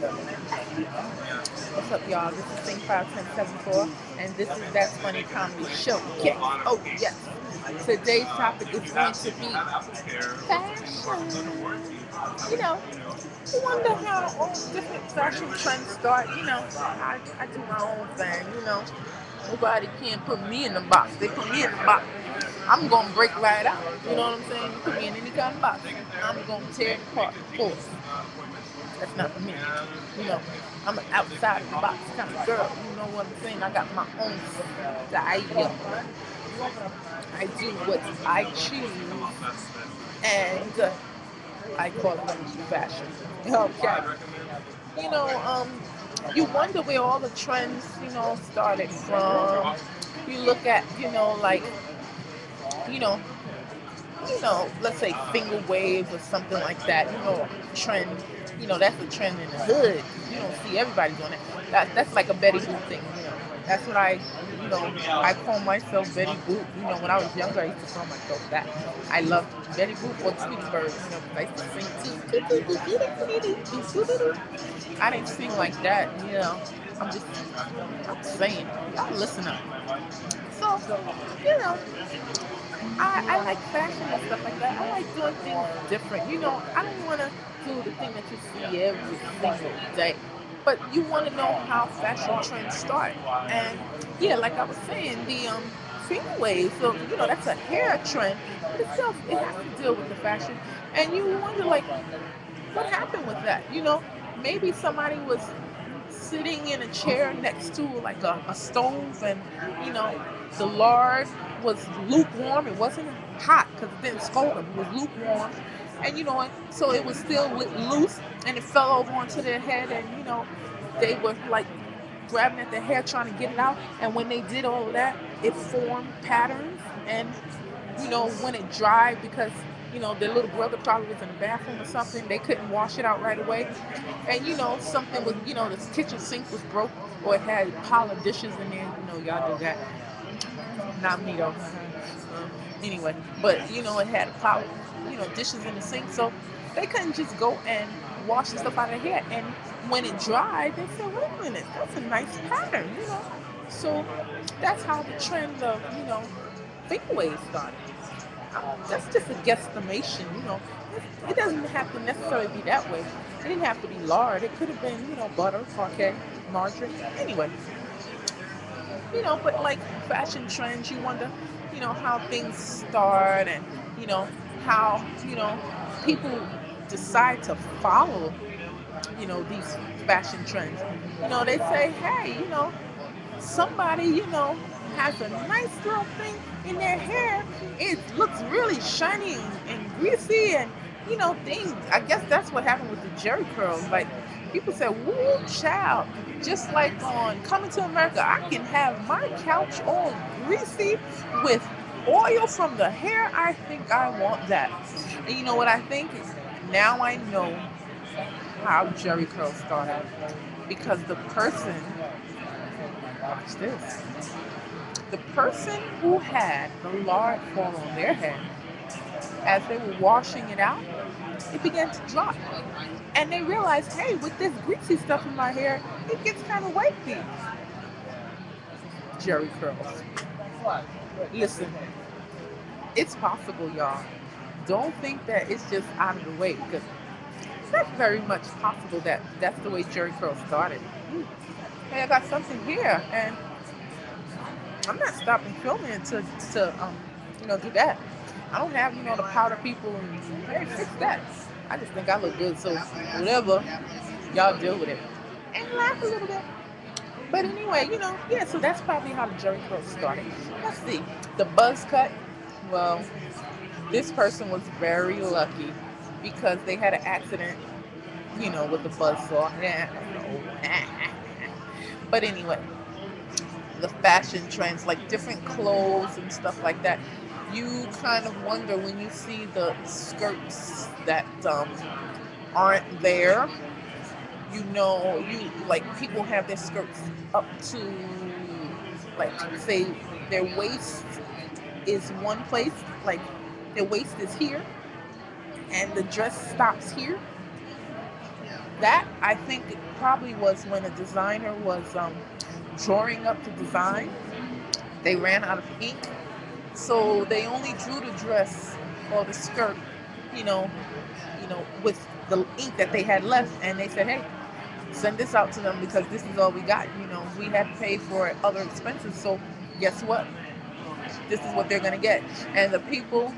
What's up, y'all? This is Sing 510774, and this is That's Funny Comedy Show. Yes. Oh, yes. Today's topic is going to be fashion. You know, you wonder how all different fashion trends start. I do my own thing. Nobody can put me in the box. They put me in the box. I'm going to break right out. You know what I'm saying? You put me in any kind of box, I'm going to tear it apart, of course. That's not for me. You know, I'm an outside of the box kind of girl. You know what I'm saying? I got my own style. I do what I choose, and I call it fashion. Okay. You know, you wonder where all the trends, started from. You look at, you know, let's say finger waves or something like that. Trend. That's a trend in the hood. You don't see everybody doing it. That's like a Betty Boop thing. That's what I call myself Betty Boop. When I was younger, I used to call myself that. I loved Betty Boop or Tweety Bird. I used to sing too. I didn't sing like that. I'm saying, y'all listen up. So, you know, I like fashion and stuff like that. I like doing things different. I don't want to do the thing that you see every single day. But you want to know how fashion trends start. And yeah, like I was saying, the finger wave. So that's a hair trend, but it has to deal with the fashion. And you wonder like, what happened with that? Maybe somebody was sitting in a chair next to like a stove, and you know the lard was lukewarm. It wasn't hot because it didn't scold them. It was lukewarm, and so it was still loose, and it fell over onto their head, and they were like grabbing at their hair trying to get it out. And when they did all of that, it formed patterns, and when it dried, because their little brother probably was in the bathroom or something, they couldn't wash it out right away. And something was, the kitchen sink was broke, or it had pile of dishes in there. Y'all do that. Not me though. Anyway, but it had a pile of, dishes in the sink, so they couldn't just go and wash the stuff out of their hair. And when it dried, they said, wait a minute, that's a nice pattern. So that's how the trend of, finger waves started. That's just a guesstimation. It doesn't have to necessarily be that way. It didn't have to be lard. It could have been, butter, parquet, margarine. Anyway, but like fashion trends, you wonder, how things start, and, you know, how, people decide to follow, these fashion trends. They say, hey, somebody, has a nice little thing in their hair. It looks really shiny and greasy, and things. I guess that's what happened with the Jerry curls. Like, people said, "Woo, child!" Just like on Coming to America, I can have my couch all greasy with oil from the hair. I think I want that. And you know what I think? Now I know how Jerry curls started, because the person, watch this, the person who had the lard fall on their head, as they were washing it out, it began to drop. And they realized, hey, with this greasy stuff in my hair, it gets kind of wavy. Jerry curls. Listen, it's possible, y'all. Don't think that it's just out of the way, because that's very much possible that that's the way Jerry curls started. Hey, I got something here, and I'm not stopping filming to do that. I don't have the powder people and hey, fix that. I just think I look good, so whatever, y'all deal with it and laugh a little bit. But anyway, yeah. So that's probably how the Jerry curl started. Let's see, the buzz cut. Well, this person was very lucky because they had an accident, with the buzz saw. But anyway, the fashion trends, like different clothes and stuff like that. You kind of wonder when you see the skirts that aren't there. You like, people have their skirts up to, like, say their waist is one place, like their waist is here, and the dress stops here. that I think it probably was when a designer was drawing up the design. They ran out of ink, so they only drew the dress or the skirt, you know, with the ink that they had left, and they said, "Hey, send this out to them because this is all we got. We had to pay for other expenses, so guess what? This is what they're gonna get." And the people,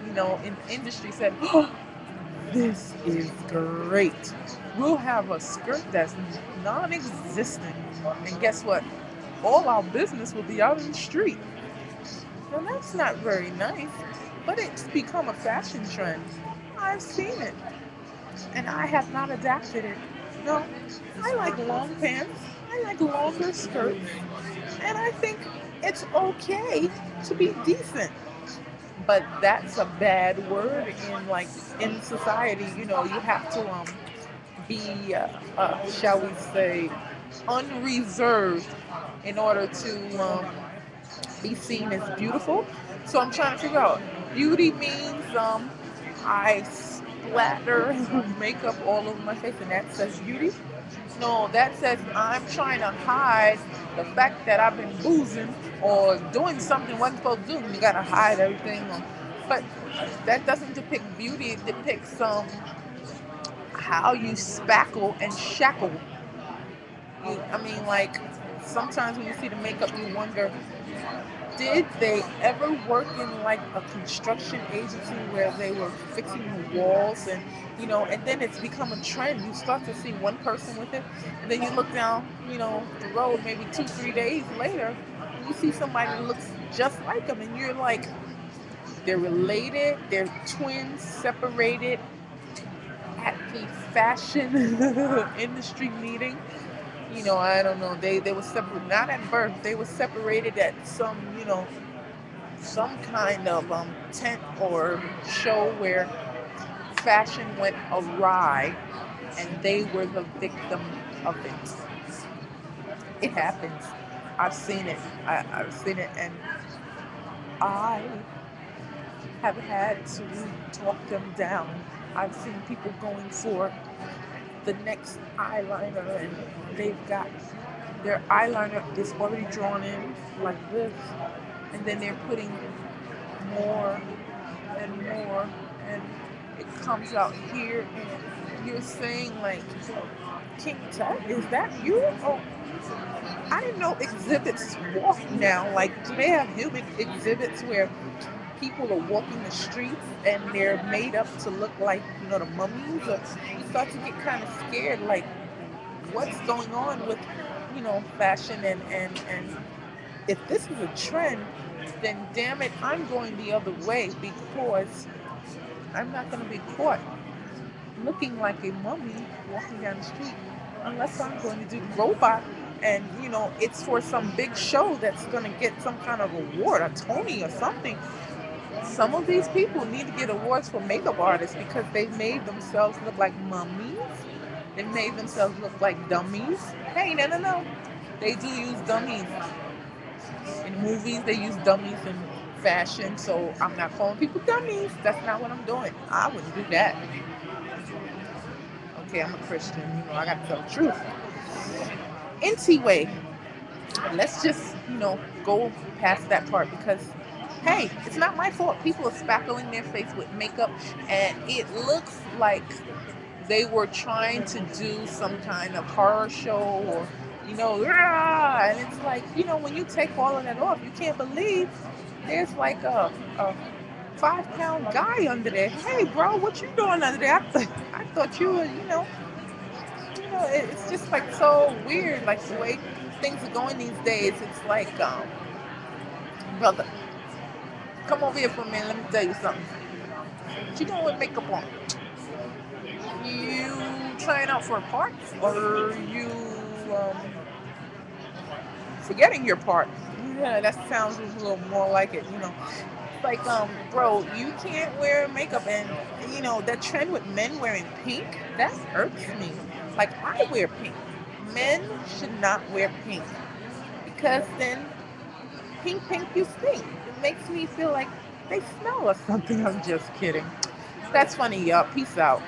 in the industry said, "Oh, this is great. We'll have a skirt that's non-existent, and guess what? All our business will be out in the street." Now that's not very nice, but it's become a fashion trend. I've seen it, and I have not adapted it. No, I like long pants. I like longer skirts, and I think it's okay to be decent. But that's a bad word in society. You have to be, shall we say, unreserved in order to be seen as beautiful. So I'm trying to figure out, beauty means I splatter makeup all over my face and that says beauty. No, that says I'm trying to hide the fact that I've been boozing or doing something wasn't supposed to do. You gotta hide everything. But that doesn't depict beauty. It depicts how you spackle and shackle. I mean, like, sometimes when you see the makeup, you wonder, did they ever work in like a construction agency where they were fixing the walls, and then it's become a trend. You start to see one person with it, and then you look down, the road maybe 2, 3 days later, and you see somebody that looks just like them, and you're like, they're related, they're twins, separated at the fashion industry meeting. I don't know. They were separate, not at birth. They were separated at some kind of tent or show where fashion went awry, and they were the victim of it. It happens. I've seen it, and I have had to talk them down. I've seen people going for the next eyeliner, and they've got their eyeliner is already drawn in like this, and then they're putting more and more, and it comes out here, and you're saying like, King Tut, is that you? Oh, I didn't know exhibits walk now. Like, do they have human exhibits where people are walking the streets and they're made up to look like, the mummies? Or you start to get kind of scared, like, what's going on with, fashion, and if this is a trend, then damn it, I'm going the other way, because I'm not going to be caught looking like a mummy walking down the street unless I'm going to do the robot, and it's for some big show that's going to get some kind of award, a Tony or something. Some of these people need to get awards for makeup artists because they made themselves look like mummies. They made themselves look like dummies. Hey, no, no, no. They do use dummies. In movies, they use dummies in fashion, so I'm not calling people dummies. That's not what I'm doing. I wouldn't do that. Okay, I'm a Christian. I got to tell the truth. Anyway, let's just, go past that part because, hey, it's not my fault. People are spackling their face with makeup, and it looks like they were trying to do some kind of horror show, or, rah, and it's like, when you take all of that off, you can't believe there's like a 5-pound guy under there. Hey, bro, what you doing under there? I thought you were, it's just like so weird, like the way things are going these days. It's like, brother, come over here for a minute. Let me tell you something. What you doing with makeup on? You trying out for a part, or you forgetting your part? Yeah, that sounds a little more like it. It's like, bro, you can't wear makeup, and that trend with men wearing pink, that irks me. Like, I wear pink. Men should not wear pink because then pink you stink. It makes me feel like they smell or something. I'm just kidding. That's funny, y'all. Peace out.